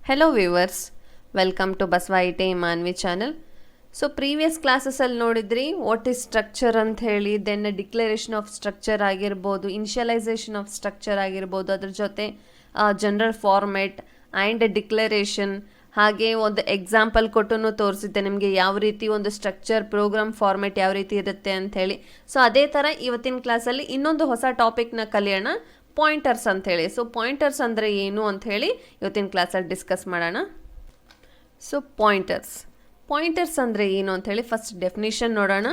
Hello viewers, welcome to Basava IT Manvi channel. So previous ಕ್ಲಾಸಸಲ್ಲಿ ನೋಡಿದ್ರಿ what is structure ಅಂತ ಹೇಳಿ, ದೆನ್ ಡಿಕ್ಲರೇಷನ್ ಆಫ್ ಸ್ಟ್ರಕ್ಚರ್ ಆಗಿರ್ಬೋದು, ಇನಿಷಿಯಲೈಸೇಷನ್ ಆಫ್ ಸ್ಟ್ರಕ್ಚರ್ ಆಗಿರ್ಬೋದು, ಅದ್ರ ಜೊತೆ ಜನರಲ್ ಫಾರ್ಮೆಟ್ ಆ್ಯಂಡ್ ಡಿಕ್ಲರೇಷನ್, ಹಾಗೆ ಒಂದು ಎಕ್ಸಾಂಪಲ್ ಕೊಟ್ಟು ತೋರಿಸಿದ್ದೆ ನಿಮಗೆ ಯಾವ ರೀತಿ ಒಂದು ಸ್ಟ್ರಕ್ಚರ್ ಪ್ರೋಗ್ರಾಮ್ ಫಾರ್ಮೆಟ್ ಯಾವ ರೀತಿ ಇರುತ್ತೆ ಅಂಥೇಳಿ. ಸೊ ಅದೇ ಥರ ಇವತ್ತಿನ ಕ್ಲಾಸಲ್ಲಿ ಇನ್ನೊಂದು ಹೊಸ ಟಾಪಿಕ್ನ ಕಲಿಯೋಣ, ಪಾಯಿಂಟರ್ಸ್ ಅಂಥೇಳಿ. ಸೊ ಪಾಯಿಂಟರ್ಸ್ ಅಂದರೆ ಏನು ಅಂಥೇಳಿ ಇವತ್ತಿನ ಕ್ಲಾಸಲ್ಲಿ ಡಿಸ್ಕಸ್ ಮಾಡೋಣ. ಸೊ ಪಾಯಿಂಟರ್ಸ್ ಅಂದರೆ ಏನು ಅಂಥೇಳಿ ಫಸ್ಟ್ ಡೆಫಿನಿಷನ್ ನೋಡೋಣ.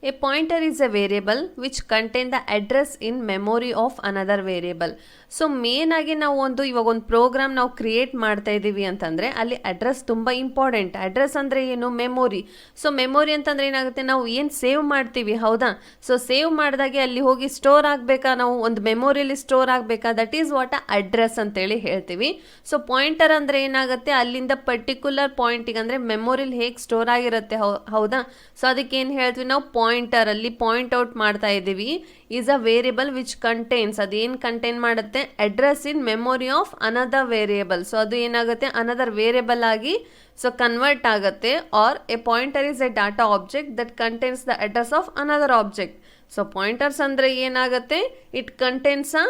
A pointer is A variable which contain the address in memory of another variable. So main ಆಗಿ ನಾವು ಇವಾಗ ಒಂದು ಪ್ರೋಗ್ರಾಮ್ ನಾವು ಕ್ರಿಯೇಟ್ ಮಾಡ್ತಾ ಇದ್ದೀವಿ ಅಂತಂದರೆ ಅಲ್ಲಿ ಅಡ್ರೆಸ್ ತುಂಬ ಇಂಪಾರ್ಟೆಂಟ್. ಅಡ್ರೆಸ್ ಅಂದರೆ ಏನು? ಮೆಮೊರಿ. ಸೊ ಮೆಮೊರಿ ಅಂತಂದರೆ ಏನಾಗುತ್ತೆ, ನಾವು ಏನು ಸೇವ್ ಮಾಡ್ತೀವಿ, ಹೌದಾ? ಸೊ ಸೇವ್ ಮಾಡಿದಾಗೆ ಅಲ್ಲಿ ಹೋಗಿ ಸ್ಟೋರ್ ಆಗಬೇಕಾ, ನಾವು ಒಂದು ಮೆಮೊರಿಯಲ್ಲಿ ಸ್ಟೋರ್ ಆಗಬೇಕಾ, ದಟ್ ಈಸ್ ವಾಟ್ ಅಡ್ರೆಸ್ ಅಂತೇಳಿ ಹೇಳ್ತೀವಿ. ಸೊ ಪಾಯಿಂಟರ್ ಅಂದರೆ ಏನಾಗುತ್ತೆ, ಅಲ್ಲಿಂದ ಪರ್ಟಿಕ್ಯುಲರ್ ಪಾಯಿಂಟಿಗೆ ಅಂದರೆ ಮೆಮೊರಿಲಿ ಹೇಗೆ ಸ್ಟೋರ್ ಆಗಿರುತ್ತೆ, ಹೌದಾ? ಸೊ ಅದಕ್ಕೆ ಏನು ಹೇಳ್ತೀವಿ ನಾವು, ಪಾಯಿಂಟರ್ ಅಲ್ಲಿ ಪಾಯಿಂಟ್ ಔಟ್ ಮಾಡ್ತಾ ಇದ್ದೀವಿ. Is a variable which contains, ಅದೇನು ಕಂಟೈನ್ ಮಾಡುತ್ತೆ, address in memory of another variable. So ಅದು ಏನಾಗುತ್ತೆ, ಅನದರ್ ವೇರಿಯಬಲ್ ಆಗಿ ಸೊ ಕನ್ವರ್ಟ್ ಆಗುತ್ತೆ. Or a pointer is a data object that contains the address of another object. So pointers ಅಂದರೆ ಏನಾಗುತ್ತೆ, it contains a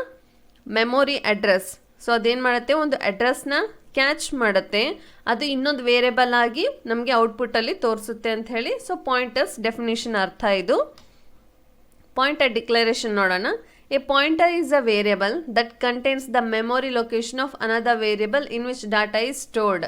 memory address. So ಅದೇನು ಮಾಡುತ್ತೆ, ಒಂದು ಅಡ್ರೆಸ್ನ catch ಮಾಡುತ್ತೆ, ಅದು ಇನ್ನೊಂದು ವೇರಿಯಬಲ್ ಆಗಿ ನಮಗೆ ಔಟ್ಪುಟ್ಟಲ್ಲಿ ತೋರಿಸುತ್ತೆ ಅಂತ ಹೇಳಿ. ಸೊ ಪಾಯಿಂಟರ್ಸ್ ಡೆಫಿನೇಷನ್ ಅರ್ಥ ಇದು. ಪಾಯಿಂಟರ್ ಡಿಕ್ಲರೇಷನ್ ನೋಡೋಣ. A pointer is a variable that contains the memory location of another variable in which data is stored.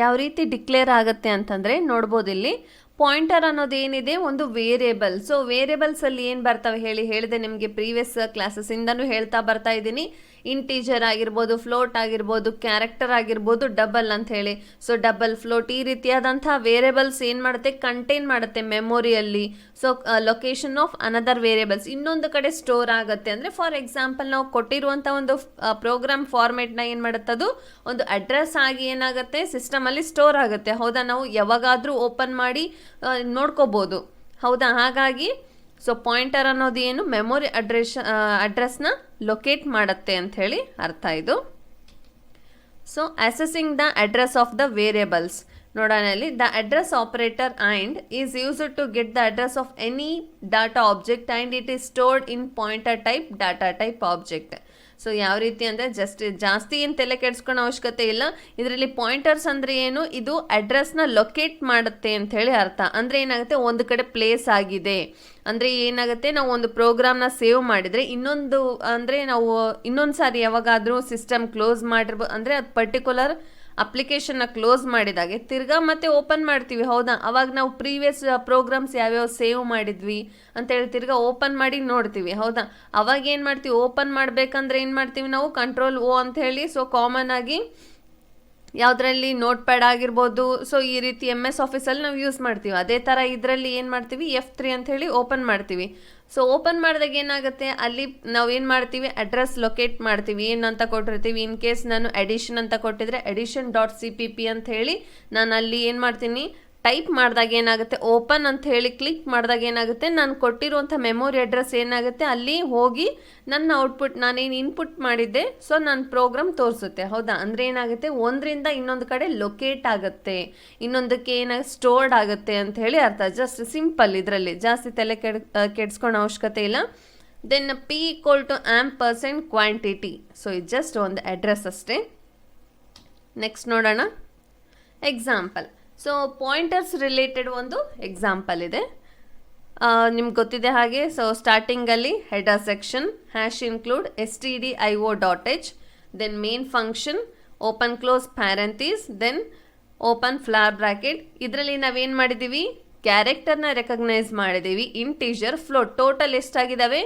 ಯಾವ ರೀತಿ ಡಿಕ್ಲೇರ್ ಆಗುತ್ತೆ ಅಂತಂದರೆ ನೋಡ್ಬೋದು ಇಲ್ಲಿ, ಪಾಯಿಂಟರ್ ಅನ್ನೋದೇನಿದೆ ಒಂದು ವೇರಿಯಬಲ್. ಸೊ ವೇರಿಯಬಲ್ಸಲ್ಲಿ ಏನು ಬರ್ತವೆ ಹೇಳಿದೆ ನಿಮಗೆ ಪ್ರೀವಿಯಸ್ ಕ್ಲಾಸಸ್ಸಿಂದನೂ ಹೇಳ್ತಾ ಬರ್ತಾ ಇದ್ದೀನಿ. ಇಂಟೀಜರ್ ಆಗಿರ್ಬೋದು, ಫ್ಲೋಟ್ ಆಗಿರ್ಬೋದು, ಕ್ಯಾರೆಕ್ಟರ್ ಆಗಿರ್ಬೋದು, ಡಬಲ್ ಅಂತ ಹೇಳಿ. ಸೊ ಡಬಲ್, ಫ್ಲೋಟ್ ಈ ರೀತಿಯಾದಂಥ ವೇರಿಯಬಲ್ಸ್ ಏನು ಮಾಡುತ್ತೆ, ಕಂಟೈನ್ ಮಾಡುತ್ತೆ ಮೆಮೊರಿಯಲ್ಲಿ. So location of another variables ಇನ್ನೊಂದು ಕಡೆ ಸ್ಟೋರ್ ಆಗುತ್ತೆ. ಅಂದರೆ ಫಾರ್ ಎಕ್ಸಾಂಪಲ್ ನಾವು ಕೊಟ್ಟಿರುವಂಥ ಒಂದು ಪ್ರೋಗ್ರಾಮ್ ಫಾರ್ಮೆಟ್ನ ಏನು ಮಾಡುತ್ತೆ, ಅದು ಒಂದು ಅಡ್ರೆಸ್ ಆಗಿ ಏನಾಗುತ್ತೆ ಸಿಸ್ಟಮಲ್ಲಿ ಸ್ಟೋರ್ ಆಗುತ್ತೆ, ಹೌದಾ? ನಾವು ಯಾವಾಗಾದರೂ ಓಪನ್ ಮಾಡಿ ನೋಡ್ಕೋಬೋದು, ಹೌದಾ? ಹಾಗಾಗಿ ಸೊ ಪಾಯಿಂಟರ್ ಅನ್ನೋದು ಏನು, ಮೆಮೊರಿ ಅಡ್ರೆಸ್ನ ಲೊಕೇಟ್ ಮಾಡುತ್ತೆ ಅಂಥೇಳಿ ಅರ್ಥ ಇದು. So accessing the address of the variables ನೋಡೋಣ ಇಲ್ಲಿ. The address operator and is used to get the address of any data object and it is stored in pointer type data type object. So ಯಾವ ರೀತಿ ಅಂದರೆ ಜಾಸ್ತಿ ಏನು ತಲೆ ಕೆಡಿಸ್ಕೊಳ್ಳೋ ಅವಶ್ಯಕತೆ ಇಲ್ಲ. ಇದರಲ್ಲಿ ಪಾಯಿಂಟರ್ಸ್ ಅಂದರೆ ಏನು, ಇದು ಅಡ್ರೆಸ್ನ ಲೊಕೇಟ್ ಮಾಡುತ್ತೆ ಅಂಥೇಳಿ ಅರ್ಥ. ಅಂದರೆ ಏನಾಗುತ್ತೆ, ಒಂದು ಕಡೆ ಪ್ಲೇಸ್ ಆಗಿದೆ ಅಂದರೆ ಏನಾಗುತ್ತೆ, ನಾವು ಒಂದು ಪ್ರೋಗ್ರಾಮ್ನ ಸೇವ್ ಮಾಡಿದರೆ ಇನ್ನೊಂದು ಅಂದರೆ ನಾವು ಇನ್ನೊಂದು ಸಾರಿ ಯಾವಾಗಾದರೂ ಸಿಸ್ಟಮ್ ಕ್ಲೋಸ್ ಮಾಡಿರ್ಬೋದು, ಅಂದರೆ ಅದು ಪರ್ಟಿಕ್ಯುಲರ್ ಅಪ್ಲಿಕೇಶನ್ನ ಕ್ಲೋಸ್ ಮಾಡಿದಾಗೆ ತಿರ್ಗಾ ಮತ್ತೆ ಓಪನ್ ಮಾಡ್ತೀವಿ, ಹೌದಾ? ಅವಾಗ ನಾವು ಪ್ರೀವಿಯಸ್ ಪ್ರೋಗ್ರಾಮ್ಸ್ ಯಾವ್ಯಾವ ಸೇವ್ ಮಾಡಿದ್ವಿ ಅಂತೇಳಿ ತಿರ್ಗಾ ಓಪನ್ ಮಾಡಿ ನೋಡ್ತೀವಿ, ಹೌದಾ? ಅವಾಗ ಏನು ಮಾಡ್ತೀವಿ, ಓಪನ್ ಮಾಡಬೇಕಂದ್ರೆ ಏನು ಮಾಡ್ತೀವಿ ನಾವು, ಕಂಟ್ರೋಲ್ ಓ ಅಂತ ಹೇಳಿ. ಸೊ ಕಾಮನ್ ಆಗಿ ಯಾವುದರಲ್ಲಿ ನೋಟ್ ಪ್ಯಾಡ್ ಆಗಿರ್ಬೋದು, ಸೊ ಈ ರೀತಿ MS ಆಫೀಸಲ್ಲಿ ನಾವು ಯೂಸ್ ಮಾಡ್ತೀವಿ. ಅದೇ ಥರ ಇದರಲ್ಲಿ ಏನು ಮಾಡ್ತೀವಿ, F3 ಅಂಥೇಳಿ ಓಪನ್ ಮಾಡ್ತೀವಿ. ಸೊ ಓಪನ್ ಮಾಡಿದಾಗ ಏನಾಗುತ್ತೆ, ಅಲ್ಲಿ ನಾವು ಏನು ಮಾಡ್ತೀವಿ, ಅಡ್ರೆಸ್ ಲೊಕೇಟ್ ಮಾಡ್ತೀವಿ, ಏನಂತ ಕೊಟ್ಟಿರ್ತೀವಿ. ಇನ್ ಕೇಸ್ ನಾನು ಎಡಿಷನ್ ಅಂತ ಕೊಟ್ಟಿದ್ರೆ addition.cpp ಅಂತ ಹೇಳಿ ನಾನು ಅಲ್ಲಿ ಏನು ಮಾಡ್ತೀನಿ, ಟೈಪ್ ಮಾಡಿದಾಗ ಏನಾಗುತ್ತೆ, ಓಪನ್ ಅಂತ ಹೇಳಿ ಕ್ಲಿಕ್ ಮಾಡಿದಾಗ ಏನಾಗುತ್ತೆ, ನಾನು ಕೊಟ್ಟಿರುವಂಥ ಮೆಮೊರಿ ಅಡ್ರೆಸ್ ಏನಾಗುತ್ತೆ, ಅಲ್ಲಿ ಹೋಗಿ ನನ್ನ ಔಟ್ಪುಟ್ ನಾನೇನು ಇನ್ಪುಟ್ ಮಾಡಿದ್ದೆ ಸೊ ನನ್ನ ಪ್ರೋಗ್ರಾಮ್ ತೋರಿಸುತ್ತೆ, ಹೌದಾ? ಅಂದರೆ ಏನಾಗುತ್ತೆ, ಒಂದರಿಂದ ಇನ್ನೊಂದು ಕಡೆ ಲೊಕೇಟ್ ಆಗುತ್ತೆ, ಇನ್ನೊಂದಕ್ಕೆ ಏನಾಗುತ್ತೆ ಸ್ಟೋರ್ಡ್ ಆಗುತ್ತೆ ಅಂತ ಹೇಳಿ ಅರ್ಥ. ಜಸ್ಟ್ ಸಿಂಪಲ್, ಇದರಲ್ಲಿ ಜಾಸ್ತಿ ತಲೆ ಕೆಡಿಸ್ಕೊಳ್ಳೋ ಅವಶ್ಯಕತೆ ಇಲ್ಲ. Then P = ampersand quantity. So ಇದು ಜಸ್ಟ್ ಒಂದು ಅಡ್ರೆಸ್ ಅಷ್ಟೇ. ನೆಕ್ಸ್ಟ್ ನೋಡೋಣ ಎಕ್ಸಾಂಪಲ್. ಸೊ ಪಾಯಿಂಟರ್ಸ್ ರಿಲೇಟೆಡ್ ಒಂದು ಎಕ್ಸಾಂಪಲ್ ಇದೆ, ನಿಮ್ಗೆ ಗೊತ್ತಿದೆ ಹಾಗೆ. ಸೊ ಸ್ಟಾರ್ಟಿಂಗಲ್ಲಿ header section, #include stdio.h, then main function, open close parenthesis, then open flower bracket. ಇದರಲ್ಲಿ ನಾವೇನು ಮಾಡಿದ್ದೀವಿ, ಕ್ಯಾರೆಕ್ಟರ್ನ ರೆಕಗ್ನೈಸ್ ಮಾಡಿದ್ದೀವಿ. ಇಂಟೀಜರ್, ಫ್ಲೋಟ್, ಟೋಟಲ್ ಎಷ್ಟಾಗಿದ್ದಾವೆ,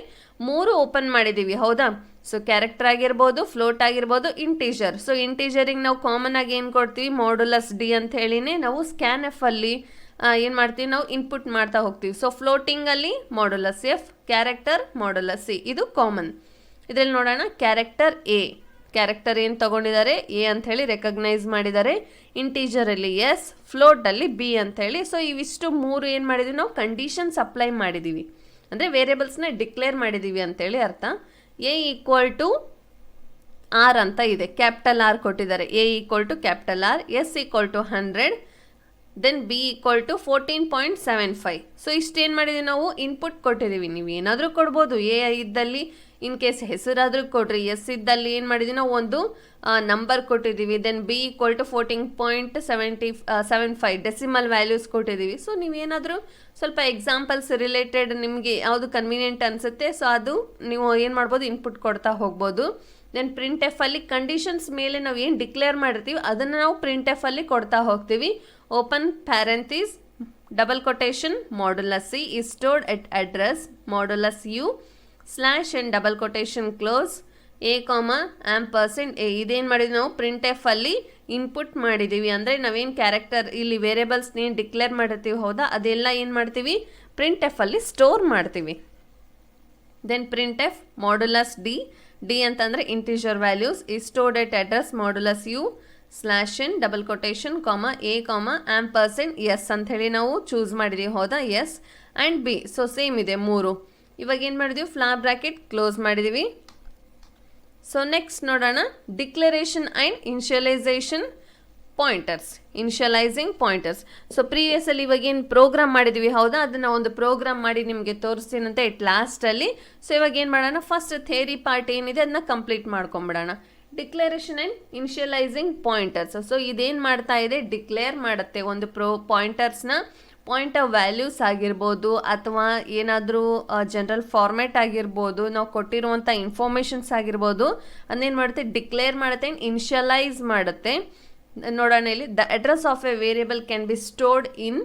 3 ಓಪನ್ ಮಾಡಿದ್ದೀವಿ, ಹೌದಾ? ಸೊ ಕ್ಯಾರೆಕ್ಟರ್ ಆಗಿರ್ಬೋದು, ಫ್ಲೋಟ್ ಆಗಿರ್ಬೋದು, ಇಂಟೀಜರ್. ಸೊ ಇಂಟೀಜರಿಗೆ ನಾವು ಕಾಮನ್ ಆಗಿ ಏನು ಕೊಡ್ತೀವಿ, ಮಾಡ್ಯುಲಸ್ D ಅಂತ ಹೇಳಿನೇ ನಾವು scanf ಅಲ್ಲಿ ಏನು ಮಾಡ್ತೀವಿ, ನಾವು ಇನ್ಪುಟ್ ಮಾಡ್ತಾ ಹೋಗ್ತೀವಿ. ಸೊ ಫ್ಲೋಟಿಂಗಲ್ಲಿ modulus F, character modulus C, ಇದು ಕಾಮನ್. ಇದರಲ್ಲಿ ನೋಡೋಣ ಕ್ಯಾರೆಕ್ಟರ್ A, ಕ್ಯಾರೆಕ್ಟರ್ ಏನು ತೊಗೊಂಡಿದ್ದಾರೆ, A ಅಂಥೇಳಿ ರೆಕಗ್ನೈಸ್ ಮಾಡಿದ್ದಾರೆ. ಇಂಟೀಜರಲ್ಲಿ S, ಫ್ಲೋಟಲ್ಲಿ B ಅಂಥೇಳಿ. ಸೊ ಇವಿಷ್ಟು 3 ಏನು ಮಾಡಿದ್ದೀವಿ ನಾವು, ಕಂಡೀಷನ್ಸ್ ಅಪ್ಲೈ ಮಾಡಿದ್ದೀವಿ, ಅಂದರೆ ವೇರಿಯಬಲ್ಸ್ನ ಡಿಕ್ಲೇರ್ ಮಾಡಿದ್ದೀವಿ ಅಂಥೇಳಿ ಅರ್ಥ. A = ಆರ್ ಅಂತ ಇದೆ, ಕ್ಯಾಪಿಟಲ್ ಆರ್ ಕೊಟ್ಟಿದ್ದಾರೆ. A equal to capital R, S equal to 100, then B equal to 14.75. So ಇಷ್ಟೇನು ಮಾಡಿದ್ದೀವಿ ನಾವು ಇನ್ಪುಟ್ ಕೊಟ್ಟಿದ್ದೀವಿ. ನೀವು ಏನಾದರೂ ಕೊಡ್ಬೋದು, ಎ ಇದ್ದಲ್ಲಿ ಇನ್ ಕೇಸ್ ಹೆಸರಾದರೂ ಕೊಡ್ರಿ, ಎಸ್ ಇದ್ದಲ್ಲಿ ಏನು ಮಾಡಿದ್ದೀವಿ ನಾವು ಒಂದು ನಂಬರ್ ಕೊಟ್ಟಿದ್ದೀವಿ. Then B equal to 14.75 decimal values ಕೊಟ್ಟಿದ್ದೀವಿ. ಸೊ ನೀವೇನಾದರೂ ಸ್ವಲ್ಪ ಎಕ್ಸಾಂಪಲ್ಸ್ ರಿಲೇಟೆಡ್ ನಿಮಗೆ ಯಾವುದು ಕನ್ವೀನಿಯೆಂಟ್ ಅನಿಸುತ್ತೆ, ಸೊ ಅದು ನೀವು ಏನು ಮಾಡ್ಬೋದು, ಇನ್ಪುಟ್ ಕೊಡ್ತಾ ಹೋಗ್ಬೋದು. ದೆನ್ ಪ್ರಿಂಟ್ ಎಫಲ್ಲಿ ಕಂಡೀಷನ್ಸ್ ಮೇಲೆ ನಾವು ಏನು ಡಿಕ್ಲೇರ್ ಮಾಡಿರ್ತೀವಿ ಅದನ್ನು ನಾವು ಪ್ರಿಂಟ್ ಎಫಲ್ಲಿ ಕೊಡ್ತಾ ಹೋಗ್ತೀವಿ. Open parenthesis double quotation modulus C is stored at address modulus you slash and double quotation close A ampersand A. ಇದೇನು ಮಾಡಿದ್ವಿ ನಾವು ಪ್ರಿಂಟ್ ಎಫಲ್ಲಿ ಇನ್ಪುಟ್ ಮಾಡಿದ್ದೀವಿ. ಅಂದರೆ ನಾವೇನು ಕ್ಯಾರೆಕ್ಟರ್ ಇಲ್ಲಿ ವೇರಿಯಬಲ್ಸ್ ಏನು ಡಿಕ್ಲೇರ್ ಮಾಡಿರ್ತೀವಿ ಹೌದಾ, ಅದೆಲ್ಲ ಏನು ಮಾಡ್ತೀವಿ ಪ್ರಿಂಟ್ ಎಫಲ್ಲಿ ಸ್ಟೋರ್ ಮಾಡ್ತೀವಿ. Then print F modulus D, D ಅಂತಂದರೆ integer values is stored at address modulus you slash N double quotation A ampersand S ಅಂತ ಹೇಳಿ ನಾವು ಚೂಸ್ ಮಾಡಿದ್ದೀವಿ ಹೌದಾ, S and B. So same ಇದೆ ಮೂರು. ಇವಾಗ ಏನು ಮಾಡಿದ್ದೀವಿ, ಫ್ಲಾರ್ ಬ್ರ್ಯಾಕೆಟ್ ಕ್ಲೋಸ್ ಮಾಡಿದ್ದೀವಿ. ಸೊ ನೆಕ್ಸ್ಟ್ ನೋಡೋಣ, declaration and initialisation pointers, initialising pointers. So ಪ್ರೀವಿಯಸಲ್ಲಿ ಇವಾಗ ಏನು ಪ್ರೋಗ್ರಾಮ್ ಮಾಡಿದ್ದೀವಿ ಹೌದಾ, ಅದನ್ನು ಒಂದು ಪ್ರೋಗ್ರಾಮ್ ಮಾಡಿ ನಿಮಗೆ ತೋರಿಸ್ತೀನಂತೆ ಇಟ್ ಲಾಸ್ಟಲ್ಲಿ. ಸೊ ಇವಾಗ ಏನು ಮಾಡೋಣ, ಫಸ್ಟ್ ಥೇರಿ ಪಾರ್ಟ್ ಏನಿದೆ ಅದನ್ನ ಕಂಪ್ಲೀಟ್ ಮಾಡ್ಕೊಂಬಿಡೋಣ. Declaration and initialising pointers. So ಇದೇನು ಮಾಡ್ತಾ ಇದೆ, ಡಿಕ್ಲೇರ್ ಮಾಡುತ್ತೆ ಒಂದು ಪಾಯಿಂಟರ್ಸ್ನ, ಪಾಯಿಂಟ್ ಆಫ್ ವ್ಯಾಲ್ಯೂಸ್ ಆಗಿರ್ಬೋದು ಅಥವಾ ಏನಾದರೂ ಜನರಲ್ ಫಾರ್ಮ್ಯಾಟ್ ಆಗಿರ್ಬೋದು, ನಾವು ಕೊಟ್ಟಿರುವಂಥ ಇನ್ಫಾರ್ಮೇಷನ್ಸ್ ಆಗಿರ್ಬೋದು, ಅದನ್ನೇನು ಮಾಡುತ್ತೆ ಡಿಕ್ಲೇರ್ ಮಾಡುತ್ತೆ ಆ್ಯಂಡ್ ಇನ್ಷಿಯಲೈಸ್ ಮಾಡುತ್ತೆ. ನೋಡೋಣ ಇಲ್ಲಿ, the address of A variable can be stored in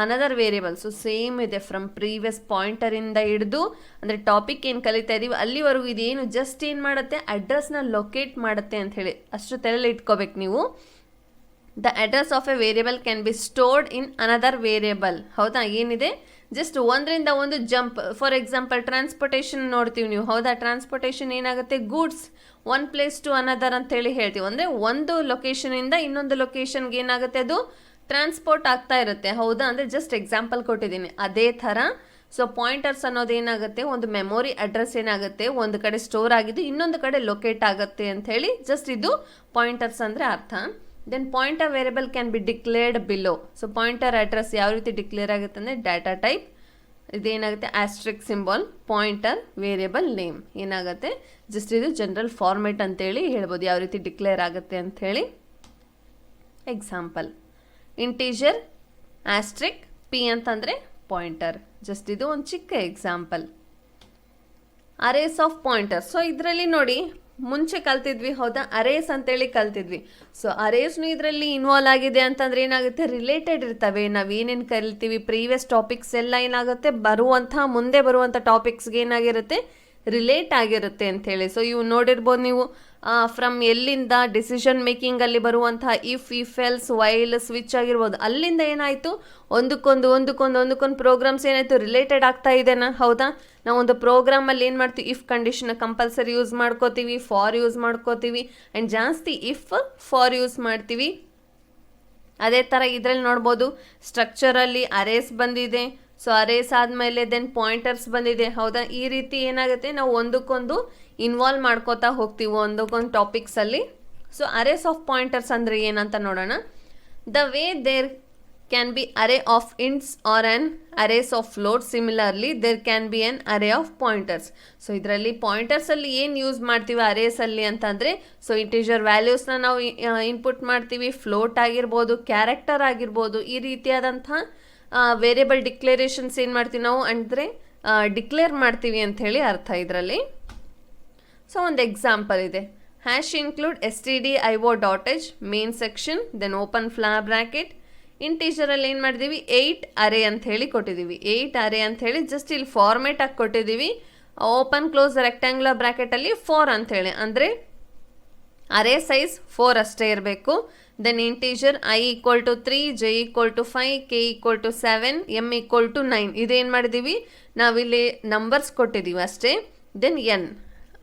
another variable. So same ಇದೆ ಫ್ರಮ್ ಪ್ರೀವಿಯಸ್ ಪಾಯಿಂಟರಿಂದ ಹಿಡಿದು, ಅಂದರೆ ಟಾಪಿಕ್ ಏನು ಕಲಿತಾ ಇದ್ದೀವಿ ಅಲ್ಲಿವರೆಗೂ ಇದೇನು ಜಸ್ಟ್ ಏನು ಮಾಡುತ್ತೆ ಅಡ್ರೆಸ್ನ ಲೊಕೇಟ್ ಮಾಡುತ್ತೆ ಅಂತ ಹೇಳಿ ಅಷ್ಟು ತಲೆಯಲ್ಲಿ ಇಟ್ಕೋಬೇಕು ನೀವು. The address of A variable can be stored in another variable. ಹೌದಾ, ಏನಿದೆ ಜಸ್ಟ್ ಒಂದರಿಂದ ಒಂದು ಜಂಪ್. ಫಾರ್ ಎಕ್ಸಾಂಪಲ್ ಟ್ರಾನ್ಸ್ಪೋರ್ಟೇಷನ್ ನೋಡ್ತೀವಿ ನೀವು ಹೌದಾ, ಟ್ರಾನ್ಸ್ಪೋರ್ಟೇಷನ್ ಏನಾಗುತ್ತೆ, goods one place to another ಅಂತೇಳಿ ಹೇಳ್ತೀವಿ. ಅಂದರೆ ಒಂದು ಲೊಕೇಶನಿಂದ ಇನ್ನೊಂದು ಲೊಕೇಶನ್ಗೆ ಏನಾಗುತ್ತೆ ಅದು ಟ್ರಾನ್ಸ್ಪೋರ್ಟ್ ಆಗ್ತಾ ಇರುತ್ತೆ ಹೌದಾ. ಅಂದರೆ ಜಸ್ಟ್ ಎಕ್ಸಾಂಪಲ್ ಕೊಟ್ಟಿದ್ದೀನಿ ಅದೇ ಥರ. ಸೊ ಪಾಯಿಂಟರ್ಸ್ ಅನ್ನೋದು ಏನಾಗುತ್ತೆ, ಒಂದು ಮೆಮೊರಿ ಅಡ್ರೆಸ್ ಏನಾಗುತ್ತೆ ಒಂದು ಕಡೆ ಸ್ಟೋರ್ ಆಗಿದ್ದು ಇನ್ನೊಂದು ಕಡೆ ಲೊಕೇಟ್ ಆಗುತ್ತೆ ಅಂತ ಹೇಳಿ ಜಸ್ಟ್ ಇದು ಪಾಯಿಂಟರ್ಸ್ ಅಂದರೆ ಅರ್ಥ. Then pointer variable can be declared below. So pointer address ಯಾವ ರೀತಿ ಡಿಕ್ಲೇರ್ ಆಗುತ್ತೆ ಅಂದರೆ ಡಾಟಾ ಟೈಪ್ ಇದೇನಾಗುತ್ತೆ asterisk symbol, pointer variable name ಏನಾಗುತ್ತೆ ಜಸ್ಟ್ ಇದು ಜನರಲ್ ಫಾರ್ಮೆಟ್ ಅಂತೇಳಿ ಹೇಳ್ಬೋದು ಯಾವ ರೀತಿ ಡಿಕ್ಲೇರ್ ಆಗುತ್ತೆ ಅಂಥೇಳಿ. ಎಕ್ಸಾಂಪಲ್ ಇಂಟೀಜರ್ ಆಸ್ಟ್ರಿಕ್ ಪಿ ಅಂತಂದರೆ ಪಾಯಿಂಟರ್. ಜಸ್ಟ್ ಇದು ಒಂದು ಚಿಕ್ಕ example. Arrays of pointer. So ಇದರಲ್ಲಿ ನೋಡಿ ಮುಂಚೆ ಕಲ್ತಿದ್ವಿ ಹೌದಾ, ಅರೇಸ್ ಅಂತೇಳಿ ಕಲ್ತಿದ್ವಿ. ಸೊ ಅರೇಸ್ನು ಇದರಲ್ಲಿ ಇನ್ವಾಲ್ವ್ ಆಗಿದೆ ಅಂತಂದ್ರೆ ಏನಾಗುತ್ತೆ, ರಿಲೇಟೆಡ್ ಇರ್ತವೆ. ನಾವೇನೇನು ಕಲಿತೀವಿ ಪ್ರೀವಿಯಸ್ ಟಾಪಿಕ್ಸ್ ಎಲ್ಲ ಏನಾಗುತ್ತೆ ಮುಂದೆ ಬರುವಂಥ ಟಾಪಿಕ್ಸ್ಗೆ ಏನಾಗಿರುತ್ತೆ ರಿಲೇಟ್ ಆಗಿರುತ್ತೆ ಅಂಥೇಳಿ. ಸೊ ಇವು ನೋಡಿರ್ಬೋದು ನೀವು ಫ್ರಮ್ ಎಲ್ಲಿಂದ ಡಿಸಿಷನ್ ಮೇಕಿಂಗಲ್ಲಿ ಬರುವಂತಹ ಇಫ್ ಎಲ್ಸ್ ವೈಲ್ ಸ್ವಿಚ್ ಆಗಿರ್ಬೋದು, ಅಲ್ಲಿಂದ ಏನಾಯಿತು ಒಂದಕ್ಕೊಂದು ಪ್ರೋಗ್ರಾಮ್ಸ್ ಏನಾಯಿತು ರಿಲೇಟೆಡ್ ಆಗ್ತಾ ಇದೆನಾ ಹೌದಾ. ನಾವು ಒಂದು ಪ್ರೋಗ್ರಾಮಲ್ಲಿ ಏನು ಮಾಡ್ತೀವಿ, ಇಫ್ ಕಂಡೀಷನ್ ಕಂಪಲ್ಸರಿ ಯೂಸ್ ಮಾಡ್ಕೋತೀವಿ, ಫಾರ್ ಯೂಸ್ ಮಾಡ್ಕೋತೀವಿ ಆ್ಯಂಡ್ ಜಾಸ್ತಿ ಇಫ್ ಫಾರ್ ಯೂಸ್ ಮಾಡ್ತೀವಿ. ಅದೇ ಥರ ಇದರಲ್ಲಿ ನೋಡ್ಬೋದು ಸ್ಟ್ರಕ್ಚರಲ್ಲಿ ಅರೇಸ್ ಬಂದಿದೆ. ಸೊ ಅರೇಸ್ ಆದಮೇಲೆ ದೆನ್ ಪಾಯಿಂಟರ್ಸ್ ಬಂದಿದೆ ಹೌದಾ. ಈ ರೀತಿ ಏನಾಗುತ್ತೆ ನಾವು ಒಂದಕ್ಕೊಂದು ಇನ್ವಾಲ್ವ್ ಮಾಡ್ಕೋತಾ ಹೋಗ್ತೀವಿ ಒಂದಕ್ಕೊಂದು ಟಾಪಿಕ್ಸಲ್ಲಿ. ಸೊ ಅರೇಸ್ ಆಫ್ ಪಾಯಿಂಟರ್ಸ್ ಅಂದರೆ ಏನಂತ ನೋಡೋಣ. The way there can be array of ints or an arrays of float, similarly there can be an array of pointers. So ಇದರಲ್ಲಿ ಪಾಯಿಂಟರ್ಸಲ್ಲಿ ಏನು ಯೂಸ್ ಮಾಡ್ತೀವಿ ಅರೇಸಲ್ಲಿ ಅಂತಂದರೆ, ಸೊ ಇಂಟಿಜರ್ ವ್ಯಾಲ್ಯೂಸ್ನ ನಾವು ಇನ್ಪುಟ್ ಮಾಡ್ತೀವಿ, ಫ್ಲೋಟ್ ಆಗಿರ್ಬೋದು, ಕ್ಯಾರೆಕ್ಟರ್ ಆಗಿರ್ಬೋದು, ಈ ರೀತಿಯಾದಂಥ ವೇರಿಯಬಲ್ ಡಿಕ್ಲರೇಷನ್ಸ್ ಏನು ಮಾಡ್ತೀವಿ ನಾವು ಅಂದರೆ ಡಿಕ್ಲೇರ್ ಮಾಡ್ತೀವಿ ಅಂಥೇಳಿ ಅರ್ಥ ಇದರಲ್ಲಿ. ಸೊ ಒಂದು ಎಕ್ಸಾಂಪಲ್ ಇದೆ, hash include stdio.h main section, then open flower bracket. ಇಂಟೀಜರಲ್ಲಿ ಏನು ಮಾಡಿದ್ದೀವಿ 8 ಅರೇ ಅಂತ ಹೇಳಿ ಕೊಟ್ಟಿದ್ದೀವಿ. 8 ಅರೇ ಅಂತ ಹೇಳಿ ಜಸ್ಟ್ ಇಲ್ಲಿ ಫಾರ್ಮೇಟ್ ಆಗಿ ಕೊಟ್ಟಿದ್ದೀವಿ. ಓಪನ್ ಕ್ಲೋಸ್ ರೆಕ್ಟ್ಯಾಂಗ್ಯುಲರ್ ಬ್ರ್ಯಾಕೆಟಲ್ಲಿ 4 ಅಂಥೇಳಿ, ಅಂದರೆ ಅರೇ ಸೈಜ್ 4 ಅಷ್ಟೇ ಇರಬೇಕು. Then integer i equal to 3, j equal to 5, k equal to 7, m equal to 9. ಇದೇನು ಮಾಡಿದ್ದೀವಿ ನಾವಿಲ್ಲಿ ನಂಬರ್ಸ್ ಕೊಟ್ಟಿದ್ದೀವಿ ಅಷ್ಟೇ. Then N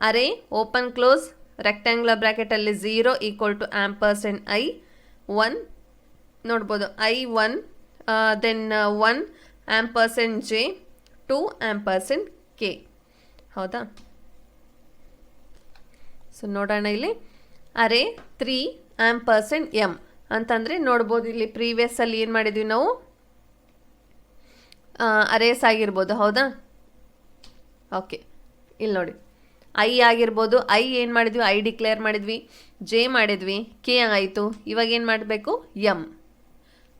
array open close rectangular ಬ್ರ್ಯಾಕೆಟಲ್ಲಿ 0 ಈಕ್ವಲ್ ಟು ಆಂಪರ್ಸೆಂಟ್ i 1 ನೋಡ್ಬೋದು, i 1 ದೆನ್ 1 ಆಂಪರ್ಸೆಂಟ್ j 2 ಆಂಪರ್ಸೆಂಟ್ k ಹೌದಾ. ಸೊ ನೋಡೋಣ ಇಲ್ಲಿ ಅರೇ 3 ಆಂಪರ್ಸೆಂಟ್ ಎಮ್ ಅಂತಂದರೆ ನೋಡ್ಬೋದು ಇಲ್ಲಿ ಪ್ರೀವಿಯಸ್ಸಲ್ಲಿ ಏನು ಮಾಡಿದ್ವಿ ನಾವು ಅರೇಸ್ ಆಗಿರ್ಬೋದು, ಹೌದಾ? ಓಕೆ, ಇಲ್ಲಿ ನೋಡಿ ಐ ಆಗಿರ್ಬೋದು. ಐ ಏನು ಮಾಡಿದ್ವಿ, ಐ ಡಿಕ್ಲೇರ್ ಮಾಡಿದ್ವಿ, ಜೆ ಮಾಡಿದ್ವಿ, ಕೆ ಆಯಿತು. ಇವಾಗ ಏನು ಮಾಡಬೇಕು, ಎಮ್.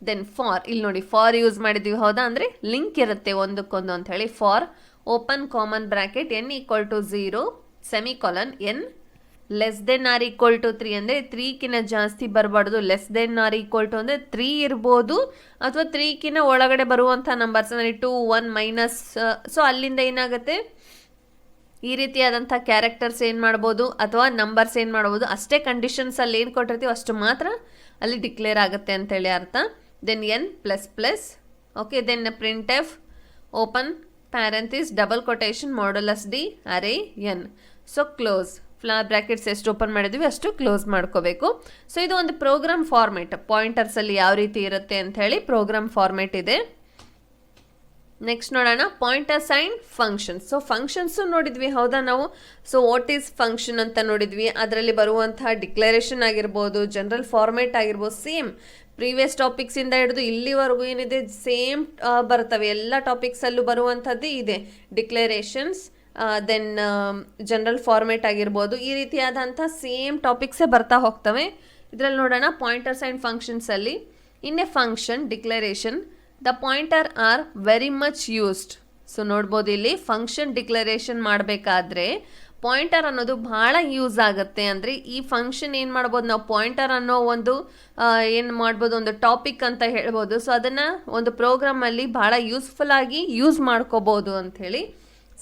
ದೆನ್ ಫಾರ್, ಇಲ್ಲಿ ನೋಡಿ ಫಾರ್ ಯೂಸ್ ಮಾಡಿದ್ವಿ, ಹೌದಾ? ಅಂದರೆ ಲಿಂಕ್ ಇರುತ್ತೆ ಒಂದಕ್ಕೊಂದು ಅಂತ ಹೇಳಿ. For open common bracket n equal to 0 semicolon n less than or equal to 3 ಅಂದರೆ 3ಕಿನ್ನ ಜಾಸ್ತಿ ಬರಬಾರ್ದು. Less than or equal to ಅಂದರೆ 3 ಇರ್ಬೋದು, ಅಥವಾ 3ಕಿನ್ನ ಒಳಗಡೆ ಬರುವಂಥ ನಂಬರ್ಸ್ ಅಂದರೆ 2, 1 ಮೈನಸ್. ಸೊ ಅಲ್ಲಿಂದ ಏನಾಗುತ್ತೆ, ಈ ರೀತಿಯಾದಂಥ ಕ್ಯಾರೆಕ್ಟರ್ಸ್ ಏನು ಮಾಡ್ಬೋದು ಅಥವಾ ನಂಬರ್ಸ್ ಏನು ಮಾಡ್ಬೋದು, ಅಷ್ಟೇ ಕಂಡೀಷನ್ಸಲ್ಲಿ ಏನು ಕೊಟ್ಟಿರ್ತೀವಿ ಅಷ್ಟು ಮಾತ್ರ ಅಲ್ಲಿ ಡಿಕ್ಲೇರ್ ಆಗುತ್ತೆ ಅಂತೇಳಿ ಅರ್ಥ. Then N plus plus, okay. Then print F open parenthesis double quotation modulus D array N. So close brackets ಎಷ್ಟು ಓಪನ್ ಮಾಡಿದ್ವಿ ಅಷ್ಟು ಕ್ಲೋಸ್ ಮಾಡ್ಕೋಬೇಕು. ಸೊ ಇದು ಒಂದು ಪ್ರೋಗ್ರಾಮ್ ಫಾರ್ಮೇಟ್, ಪಾಯಿಂಟರ್ಸಲ್ಲಿ ಯಾವ ರೀತಿ ಇರುತ್ತೆ ಅಂತ ಹೇಳಿ ಪ್ರೋಗ್ರಾಮ್ ಫಾರ್ಮೇಟ್ ಇದೆ. ನೆಕ್ಸ್ಟ್ ನೋಡೋಣ pointers and functions. So functions ನೋಡಿದ್ವಿ, ಹೌದಾ ನಾವು? ಸೊ ವಾಟ್ ಈಸ್ ಫಂಕ್ಷನ್ ಅಂತ ನೋಡಿದ್ವಿ. ಅದರಲ್ಲಿ ಬರುವಂತಹ ಡಿಕ್ಲರೇಷನ್ ಆಗಿರ್ಬೋದು, ಜನರಲ್ ಫಾರ್ಮೇಟ್ ಆಗಿರ್ಬೋದು, ಸೇಮ್ ಪ್ರೀವಿಯಸ್ ಟಾಪಿಕ್ಸಿಂದ ಹಿಡಿದು ಇಲ್ಲಿವರೆಗೂ ಏನಿದೆ ಸೇಮ್ ಬರ್ತವೆ. ಎಲ್ಲ ಟಾಪಿಕ್ಸಲ್ಲೂ ಬರುವಂಥದ್ದೇ ಇದೆ. ಡಿಕ್ಲರೇಷನ್ಸ್, ದೆನ್ ಜನರಲ್ ಫಾರ್ಮೇಟ್ ಆಗಿರ್ಬೋದು, ಈ ರೀತಿಯಾದಂಥ ಸೇಮ್ ಟಾಪಿಕ್ಸೇ ಬರ್ತಾ ಹೋಗ್ತವೆ. ಇದರಲ್ಲಿ ನೋಡೋಣ ಪಾಯಿಂಟರ್ಸ್ ಆ್ಯಂಡ್ ಫಂಕ್ಷನ್ಸಲ್ಲಿ. In a function declaration the pointer are very much used. So ನೋಡ್ಬೋದು ಇಲ್ಲಿ ಫಂಕ್ಷನ್ ಡಿಕ್ಲರೇಷನ್ ಮಾಡಬೇಕಾದ್ರೆ ಪಾಯಿಂಟರ್ ಅನ್ನೋದು ಭಾಳ ಯೂಸ್ ಆಗುತ್ತೆ. ಅಂದರೆ ಈ ಫಂಕ್ಷನ್ ಏನು ಮಾಡ್ಬೋದು ನಾವು, ಪಾಯಿಂಟರ್ ಅನ್ನೋ ಒಂದು ಏನು ಮಾಡ್ಬೋದು, ಒಂದು ಟಾಪಿಕ್ ಅಂತ ಹೇಳ್ಬೋದು. ಸೊ ಅದನ್ನು ಒಂದು ಪ್ರೋಗ್ರಾಮಲ್ಲಿ ಭಾಳ ಯೂಸ್ಫುಲ್ ಆಗಿ ಯೂಸ್ ಮಾಡ್ಕೋಬೋದು ಅಂಥೇಳಿ.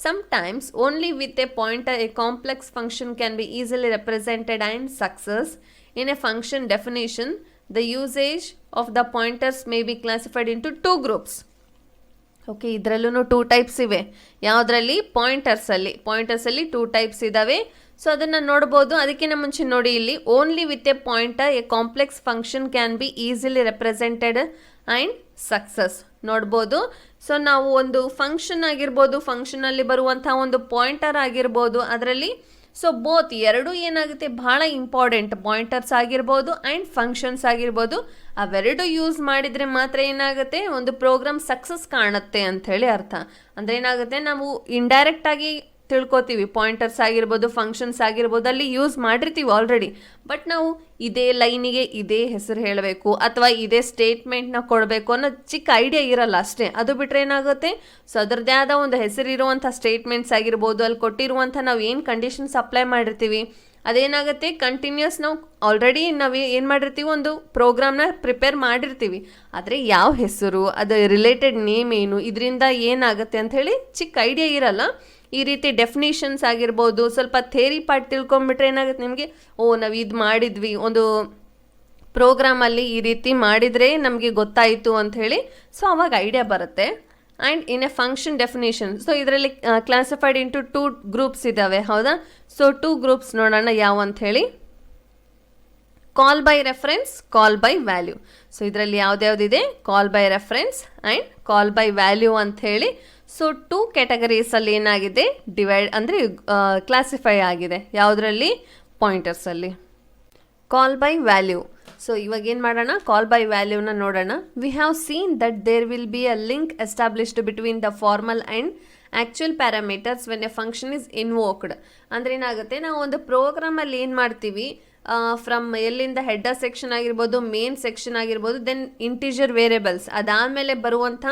Sometimes only with a pointer a complex function can be easily represented and success. In a function definition, the usage of the pointers may be classified into 2 groups. Okay, ಇದರಲ್ಲೂ 2 types ಇವೆ. ಯಾವುದರಲ್ಲಿ? ಪಾಯಿಂಟರ್ಸಲ್ಲಿ 2 types ಇದ್ದಾವೆ. So ಅದನ್ನು ನೋಡ್ಬೋದು. ಅದಕ್ಕಿಂತ ಮುಂಚೆ ನೋಡಿ ಇಲ್ಲಿ only with A pointer A complex function can be easily represented and success. ನೋಡ್ಬೋದು. ಸೊ ನಾವು ಒಂದು ಫಂಕ್ಷನ್ ಆಗಿರ್ಬೋದು, ಫಂಕ್ಷನಲ್ಲಿ ಬರುವಂಥ ಒಂದು ಪಾಯಿಂಟರ್ ಆಗಿರ್ಬೋದು, ಅದರಲ್ಲಿ ಸೊ ಬೋತ್ ಎರಡೂ ಏನಾಗುತ್ತೆ ಭಾಳ ಇಂಪಾರ್ಟೆಂಟ್. ಪಾಯಿಂಟರ್ಸ್ ಆಗಿರ್ಬೋದು ಆ್ಯಂಡ್ ಫಂಕ್ಷನ್ಸ್ ಆಗಿರ್ಬೋದು, ಅವೆರಡು ಯೂಸ್ ಮಾಡಿದರೆ ಮಾತ್ರ ಏನಾಗುತ್ತೆ, ಒಂದು ಪ್ರೋಗ್ರಾಮ್ ಸಕ್ಸಸ್ ಕಾಣುತ್ತೆ ಅಂಥೇಳಿ ಅರ್ಥ. ಅಂದರೆ ಏನಾಗುತ್ತೆ, ನಾವು ಇಂಡೈರೆಕ್ಟಾಗಿ ತಿಳ್ಕೊತೀವಿ. ಪಾಯಿಂಟರ್ಸ್ ಆಗಿರ್ಬೋದು, ಫಂಕ್ಷನ್ಸ್ ಆಗಿರ್ಬೋದು, ಅಲ್ಲಿ ಯೂಸ್ ಮಾಡಿರ್ತೀವಿ ಆಲ್ರೆಡಿ. ಬಟ್ ನಾವು ಇದೇ ಲೈನಿಗೆ ಇದೇ ಹೆಸರು ಹೇಳಬೇಕು ಅಥವಾ ಇದೇ ಸ್ಟೇಟ್ಮೆಂಟ್ನ ಕೊಡಬೇಕು ಅನ್ನೋ ಚಿಕ್ಕ ಐಡಿಯಾ ಇರಲ್ಲ ಅಷ್ಟೇ. ಅದು ಬಿಟ್ಟರೆ ಏನಾಗುತ್ತೆ, ಸೊ ಅದರದ್ದೇ ಆದ ಒಂದು ಹೆಸರಿರುವಂಥ ಸ್ಟೇಟ್ಮೆಂಟ್ಸ್ ಆಗಿರ್ಬೋದು, ಅಲ್ಲಿ ಕೊಟ್ಟಿರುವಂಥ ನಾವು ಏನು ಕಂಡೀಷನ್ಸ್ ಅಪ್ಲೈ ಮಾಡಿರ್ತೀವಿ ಅದೇನಾಗುತ್ತೆ, ಕಂಟಿನ್ಯೂಸ್ ನಾವು ಆಲ್ರೆಡಿ ನಾವು ಏನು ಮಾಡಿರ್ತೀವಿ, ಒಂದು ಪ್ರೋಗ್ರಾಮ್ನ ಪ್ರಿಪೇರ್ ಮಾಡಿರ್ತೀವಿ. ಆದರೆ ಯಾವ ಹೆಸರು, ಅದು ರಿಲೇಟೆಡ್ ನೇಮ್ ಏನು, ಇದರಿಂದ ಏನಾಗುತ್ತೆ ಅಂಥೇಳಿ ಚಿಕ್ಕ ಐಡಿಯಾ ಇರಲ್ಲ. ಈ ರೀತಿ ಡೆಫಿನೇಷನ್ಸ್ ಆಗಿರ್ಬೋದು, ಸ್ವಲ್ಪ ಥೇರಿ ಪಾರ್ಟ್ ತಿಳ್ಕೊಂಬಿಟ್ರೆ ಏನಾಗುತ್ತೆ ನಿಮಗೆ, ನಾವು ಇದು ಮಾಡಿದ್ವಿ ಒಂದು ಪ್ರೋಗ್ರಾಮಲ್ಲಿ, ಈ ರೀತಿ ಮಾಡಿದರೆ ನಮಗೆ ಗೊತ್ತಾಯಿತು ಅಂಥೇಳಿ. ಸೊ ಅವಾಗ ಐಡಿಯಾ ಬರುತ್ತೆ. And in a function definition, so ಇದರಲ್ಲಿ ಕ್ಲಾಸಿಫೈಡ್ ಇಂಟು 2 ಗ್ರೂಪ್ಸ್ ಇದ್ದಾವೆ, ಹೌದಾ? ಸೊ 2 ಗ್ರೂಪ್ಸ್ ನೋಡೋಣ ಯಾವ ಅಂಥೇಳಿ. Call by reference, call by value. So ಇದರಲ್ಲಿ ಯಾವ್ದ್ಯಾವ್ದಿದೆ, call by reference and call by value ಅಂಥೇಳಿ. ಸೊ 2 ಕ್ಯಾಟಗರೀಸಲ್ಲಿ ಏನಾಗಿದೆ, ಡಿವೈಡ್ ಅಂದರೆ ಕ್ಲಾಸಿಫೈ ಆಗಿದೆ. ಯಾವುದರಲ್ಲಿ? ಪಾಯಿಂಟರ್ಸಲ್ಲಿ. Call by value. ಸೊ ಇವಾಗ ಏನು ಮಾಡೋಣ, ಕಾಲ್ ಬೈ ವ್ಯಾಲ್ಯೂನ ನೋಡೋಣ. We have seen that there will be a link established between the formal and actual parameters when a function is invoked. ಅಂದರೆ ಏನಾಗುತ್ತೆ, ನಾವು ಒಂದು ಪ್ರೋಗ್ರಾಮಲ್ಲಿ ಏನು ಮಾಡ್ತೀವಿ, ಫ್ರಮ್ ಎಲ್ಲಿಂದ ಹೆಡರ್ ಸೆಕ್ಷನ್ ಆಗಿರ್ಬೋದು, ಮೇನ್ ಸೆಕ್ಷನ್ ಆಗಿರ್ಬೋದು, ದೆನ್ ಇಂಟಿಜರ್ ವೇರಿಯಬಲ್ಸ್, ಅದಾದಮೇಲೆ ಬರುವಂಥ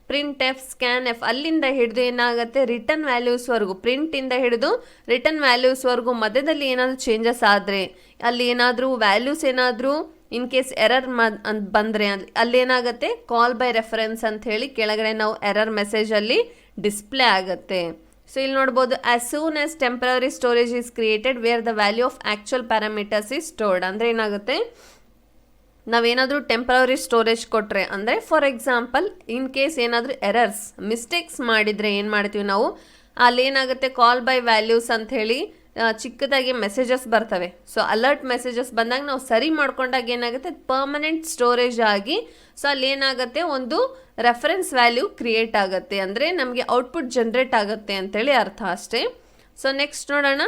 ಪ್ರಿಂಟ್ ಎಫ್, ಸ್ಕ್ಯಾನ್ ಎಫ್, ಅಲ್ಲಿಂದ ಹಿಡಿದು ಏನಾಗುತ್ತೆ ರಿಟರ್ನ್ ವ್ಯಾಲ್ಯೂಸ್ವರೆಗೂ, ಪ್ರಿಂಟಿಂದ ಹಿಡಿದು ರಿಟರ್ನ್ ವ್ಯಾಲ್ಯೂಸ್ವರೆಗೂ ಮಧ್ಯದಲ್ಲಿ ಏನಾದರೂ ಚೇಂಜಸ್ ಆದರೆ, ಅಲ್ಲಿ ಏನಾದರೂ ವ್ಯಾಲ್ಯೂಸ್ ಏನಾದರೂ ಇನ್ ಕೇಸ್ ಎರರ್ ಅಂತ ಬಂದರೆ ಅಲ್ಲೇನಾಗುತ್ತೆ, ಕಾಲ್ ಬೈ ರೆಫರೆನ್ಸ್ ಅಂತ ಹೇಳಿ ಕೆಳಗಡೆ ನಾವು ಎರರ್ ಮೆಸೇಜಲ್ಲಿ ಡಿಸ್ಪ್ಲೇ ಆಗುತ್ತೆ. ಸೊ ಇಲ್ಲಿ ನೋಡ್ಬೋದು, as soon as temporary storage is created where the value of actual parameters is stored. ಅಂದರೆ ಏನಾಗುತ್ತೆ, ನಾವೇನಾದರೂ ಟೆಂಪರರಿ ಸ್ಟೋರೇಜ್ ಕೊಟ್ಟರೆ, ಅಂದರೆ ಫಾರ್ ಎಕ್ಸಾಂಪಲ್ ಇನ್ ಕೇಸ್ ಏನಾದರೂ ಎರರ್ಸ್ ಮಿಸ್ಟೇಕ್ಸ್ ಮಾಡಿದರೆ ಏನು ಮಾಡ್ತೀವಿ ನಾವು, ಅಲ್ಲೇನಾಗುತ್ತೆ ಕಾಲ್ ಬೈ ವ್ಯಾಲ್ಯೂಸ್ ಅಂಥೇಳಿ ಚಿಕ್ಕದಾಗಿ ಮೆಸೇಜಸ್ ಬರ್ತವೆ. ಸೊ ಅಲರ್ಟ್ ಮೆಸೇಜಸ್ ಬಂದಾಗ ನಾವು ಸರಿ ಮಾಡ್ಕೊಂಡಾಗ ಏನಾಗುತ್ತೆ, ಪರ್ಮನೆಂಟ್ ಸ್ಟೋರೇಜ್ ಆಗಿ ಸೊ ಅಲ್ಲಿ ಏನಾಗುತ್ತೆ, ಒಂದು ರೆಫರೆನ್ಸ್ ವ್ಯಾಲ್ಯೂ ಕ್ರಿಯೇಟ್ ಆಗುತ್ತೆ. ಅಂದರೆ ನಮಗೆ ಔಟ್ಪುಟ್ ಜನ್ರೇಟ್ ಆಗುತ್ತೆ ಅಂತೇಳಿ ಅರ್ಥ ಅಷ್ಟೇ. ಸೊ ನೆಕ್ಸ್ಟ್ ನೋಡೋಣ,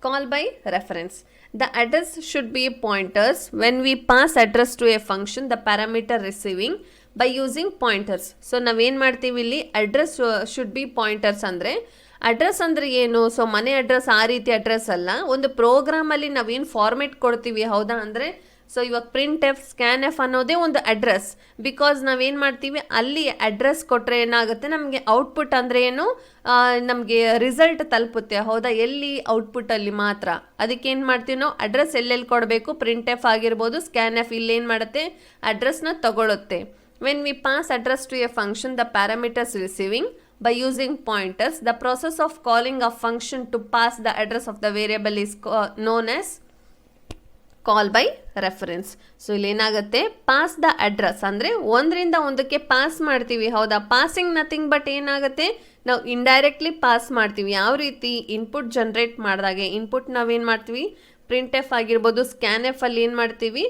Call by reference. The address should be pointers. When we pass address to a function, the parameter receiving by using pointers. So ನಾವೇನು ಮಾಡ್ತೀವಿ ಇಲ್ಲಿ ಅಡ್ರೆಸ್ ಶುಡ್ ಬಿ ಪಾಯಿಂಟರ್ಸ್ ಅಂದರೆ ಅಡ್ರೆಸ್ ಅಂದರೆ ಏನು? ಸೊ ಮನೆ ಅಡ್ರೆಸ್ ಆ ರೀತಿ ಅಡ್ರೆಸ್ ಅಲ್ಲ, ಒಂದು ಪ್ರೋಗ್ರಾಮಲ್ಲಿ ನಾವೇನು ಫಾರ್ಮೆಟ್ ಕೊಡ್ತೀವಿ ಹೌದಾ, ಅಂದರೆ ಸೊ ಇವಾಗ ಪ್ರಿಂಟ್ ಎಫ್ ಸ್ಕ್ಯಾನ್ ಎಫ್ ಅನ್ನೋದೇ ಒಂದು ಅಡ್ರೆಸ್. ಬಿಕಾಸ್ ನಾವೇನು ಮಾಡ್ತೀವಿ ಅಲ್ಲಿ ಅಡ್ರೆಸ್ ಕೊಟ್ಟರೆ ಏನಾಗುತ್ತೆ, ನಮಗೆ ಔಟ್ಪುಟ್ ಅಂದರೆ ಏನು, ನಮಗೆ ರಿಸಲ್ಟ್ ತಲುಪುತ್ತೆ ಹೌದಾ, ಎಲ್ಲಿ ಔಟ್ಪುಟ್ಟಲ್ಲಿ ಮಾತ್ರ. ಅದಕ್ಕೆ ಏನು ಮಾಡ್ತೀವಿ ನಾವು, ಅಡ್ರೆಸ್ ಎಲ್ಲೆಲ್ಲಿ ಕೊಡಬೇಕು, ಪ್ರಿಂಟ್ ಎಫ್ ಆಗಿರ್ಬೋದು, ಸ್ಕ್ಯಾನ್ ಎಫ್ ಇಲ್ಲೇನು ಮಾಡುತ್ತೆ, ಅಡ್ರೆಸ್ನ ತಗೊಳುತ್ತೆ. When we pass address to a function, the parameters receiving by using pointers, the process of calling a function to pass the address of the variable is known as call by reference. So ಇಲ್ಲಿ ಏನಾಗುತ್ತೆ, pass the address ಅಂದರೆ ಒಂದರಿಂದ ಒಂದಕ್ಕೆ pass ಮಾಡ್ತೀವಿ ಹೌದಾ. Passing nothing but ಏನಾಗುತ್ತೆ, ನಾವು indirectly pass ಮಾಡ್ತೀವಿ. ಯಾವ ರೀತಿ, ಇನ್ಪುಟ್ ಜನ್ರೇಟ್ ಮಾಡಿದಾಗೆ ಇನ್ಪುಟ್ ನಾವೇನು ಮಾಡ್ತೀವಿ, ಪ್ರಿಂಟ್ ಎಫ್ ಆಗಿರ್ಬೋದು, ಸ್ಕ್ಯಾನ್ ಎಫ್ ಅಲ್ಲಿ ಏನು ಮಾಡ್ತೀವಿ,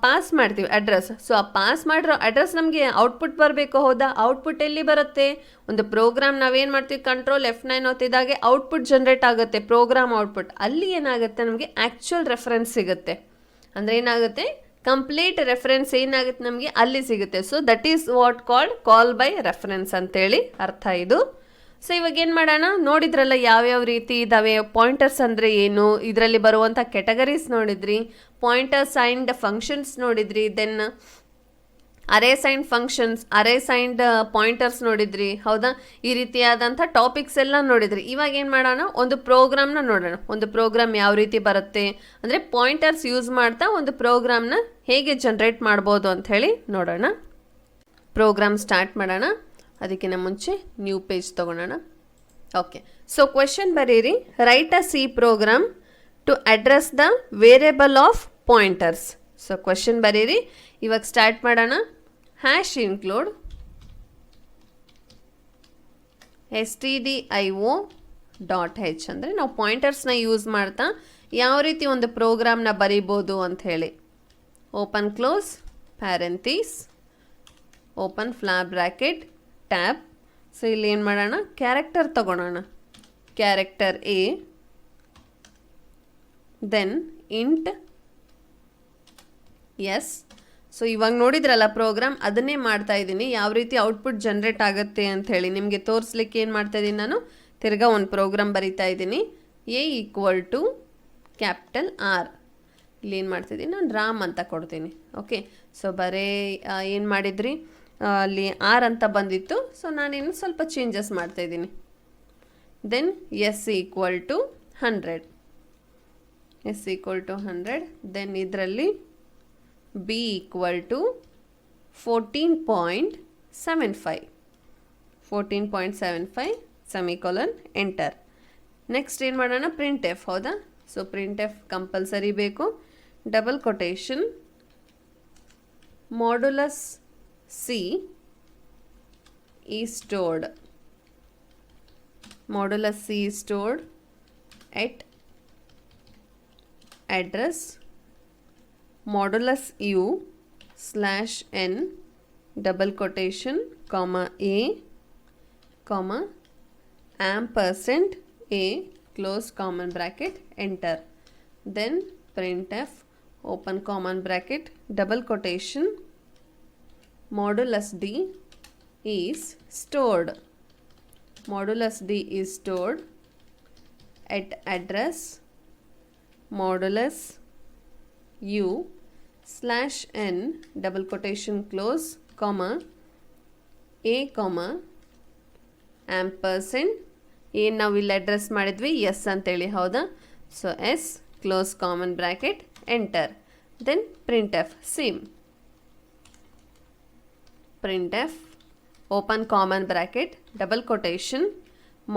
ಪಾಸ್ ಮಾಡ್ತೀವಿ ಅಡ್ರೆಸ್. ಸೊ ಆ ಪಾಸ್ ಮಾಡಿರೋ ಅಡ್ರೆಸ್ ನಮಗೆ ಔಟ್ಪುಟ್ ಬರಬೇಕು ಹೌದಾ. ಔಟ್ಪುಟ್ ಎಲ್ಲಿ ಬರುತ್ತೆ, ಒಂದು ಪ್ರೋಗ್ರಾಮ್ ನಾವೇನು ಮಾಡ್ತೀವಿ, ಕಂಟ್ರೋಲ್ F9 ಒತ್ತಿದಾಗೆ ಔಟ್ಪುಟ್ ಜನ್ರೇಟ್ ಆಗುತ್ತೆ, ಪ್ರೋಗ್ರಾಮ್ ಔಟ್ಪುಟ್. ಅಲ್ಲಿ ಏನಾಗುತ್ತೆ, ನಮಗೆ ಆ್ಯಕ್ಚುಯಲ್ ರೆಫರೆನ್ಸ್ ಸಿಗುತ್ತೆ. ಅಂದರೆ ಏನಾಗುತ್ತೆ, ಕಂಪ್ಲೀಟ್ ರೆಫರೆನ್ಸ್ ಏನಾಗುತ್ತೆ ನಮಗೆ ಅಲ್ಲಿ ಸಿಗುತ್ತೆ. So that is what called call by reference ಅಂತೇಳಿ ಅರ್ಥ ಇದು. ಸೊ ಇವಾಗ ಏನು ಮಾಡೋಣ, ನೋಡಿದ್ರಲ್ಲ ಯಾವ್ಯಾವ ರೀತಿ ಇದ್ದಾವೆ. ಪಾಯಿಂಟರ್ಸ್ ಅಂದರೆ ಏನು, ಇದರಲ್ಲಿ ಬರುವಂಥ ಕೆಟಗರೀಸ್ ನೋಡಿದ್ರಿ, ಪಾಯಿಂಟರ್ ಸೈನ್ಡ್ ಫಂಕ್ಷನ್ಸ್ ನೋಡಿದ್ರಿ, ದೆನ್ ಅರೇ ಸೈನ್ಡ್ ಫಂಕ್ಷನ್ಸ್, ಅರೇ ಸೈನ್ಡ್ ಪಾಯಿಂಟರ್ಸ್ ನೋಡಿದ್ರಿ ಹೌದಾ. ಈ ರೀತಿಯಾದಂಥ ಟಾಪಿಕ್ಸ್ ಎಲ್ಲ ನೋಡಿದ್ರಿ. ಇವಾಗ ಏನು ಮಾಡೋಣ, ಒಂದು ಪ್ರೋಗ್ರಾಮ್ನ ನೋಡೋಣ. ಒಂದು ಪ್ರೋಗ್ರಾಮ್ ಯಾವ ರೀತಿ ಬರುತ್ತೆ ಅಂದರೆ ಪಾಯಿಂಟರ್ಸ್ ಯೂಸ್ ಮಾಡ್ತಾ ಒಂದು ಪ್ರೋಗ್ರಾಮ್ನ ಹೇಗೆ ಜನ್ರೇಟ್ ಮಾಡ್ಬೋದು ಅಂಥೇಳಿ ನೋಡೋಣ. ಪ್ರೋಗ್ರಾಮ್ ಸ್ಟಾರ್ಟ್ ಮಾಡೋಣ. ಅದಕ್ಕಿಂತ ಮುಂಚೆ ನ್ಯೂ ಪೇಜ್ ತೊಗೊಳೋಣ. ಓಕೆ, ಸೊ ಕ್ವೆಶನ್ ಬರೀರಿ, write a C program to address the variable of pointers. So question ಬರೀರಿ, ಇವಾಗ ಸ್ಟಾರ್ಟ್ ಮಾಡೋಣ. ಹ್ಯಾಶ್ ಇನ್ಕ್ಲೂಡ್ stdio.h ಅಂದರೆ ನಾವು ಪಾಯಿಂಟರ್ಸ್ನ ಯೂಸ್ ಮಾಡ್ತಾ ಯಾವ ರೀತಿ ಒಂದು ಪ್ರೋಗ್ರಾಮ್ನ ಬರೀಬೋದು ಅಂಥೇಳಿ. Open close parenthesis, open flower bracket, tab. So ಇಲ್ಲಿ ಏನು ಮಾಡೋಣ, ಕ್ಯಾರೆಕ್ಟರ್ ತಗೊಳ್ಳೋಣ. Character A, then int S. So ಇವಾಗ ನೋಡಿದ್ರಲ್ಲ ಪ್ರೋಗ್ರಾಮ್, ಅದನ್ನೇ ಮಾಡ್ತಾ ಇದ್ದೀನಿ, ಯಾವ ರೀತಿ ಔಟ್ಪುಟ್ ಜನ್ರೇಟ್ ಆಗುತ್ತೆ ಅಂಥೇಳಿ ನಿಮಗೆ ತೋರಿಸ್ಲಿಕ್ಕೆ ಏನು ಮಾಡ್ತಾ ಇದ್ದೀನಿ ನಾನು, ತಿರ್ಗಾ ಒಂದು ಪ್ರೋಗ್ರಾಮ್ ಬರಿತಾ ಇದ್ದೀನಿ. A equal to capital R. ಇಲ್ಲಿ ಏನು ಮಾಡ್ತಿದ್ದೀನಿ ನಾನು, ರಾಮ್ ಅಂತ ಕೊಡ್ತೀನಿ. ಓಕೆ, ಸೊ ಏನು ಮಾಡಿದ್ರಿ, ಅಲ್ಲಿ ಆರ್ ಅಂತ ಬಂದಿತ್ತು. ಸೊ ನಾನೇನು ಸ್ವಲ್ಪ ಚೇಂಜಸ್ ಮಾಡ್ತಾಯಿದ್ದೀನಿ. Then S equal to 100, S equal to 100. Then ಇದರಲ್ಲಿ B equal to 14.75, 14.75 semicolon, enter. Next ಏನು ಮಾಡೋಣ, ಪ್ರಿಂಟ್ ಎಫ್ ಹೌದಾ. ಸೊ ಪ್ರಿಂಟ್ ಎಫ್ ಕಂಪಲ್ಸರಿ ಬೇಕು. Double quotation, modulus C is stored, modulus C is stored at address modulus U slash n double quotation comma a comma ampersand a close common bracket, enter. Then printf open common bracket double quotation modulus d is stored, modulus d is stored at address modulus u slash n double quotation close comma a comma ampersand. ಏನು ನಾವು ಇಲ್ಲಿ address ಮಾಡಿದ್ವಿ s ಅಂತೇಳಿ ಹೌದಾ. So s close common bracket, enter. Then print f same, print F open common bracket double quotation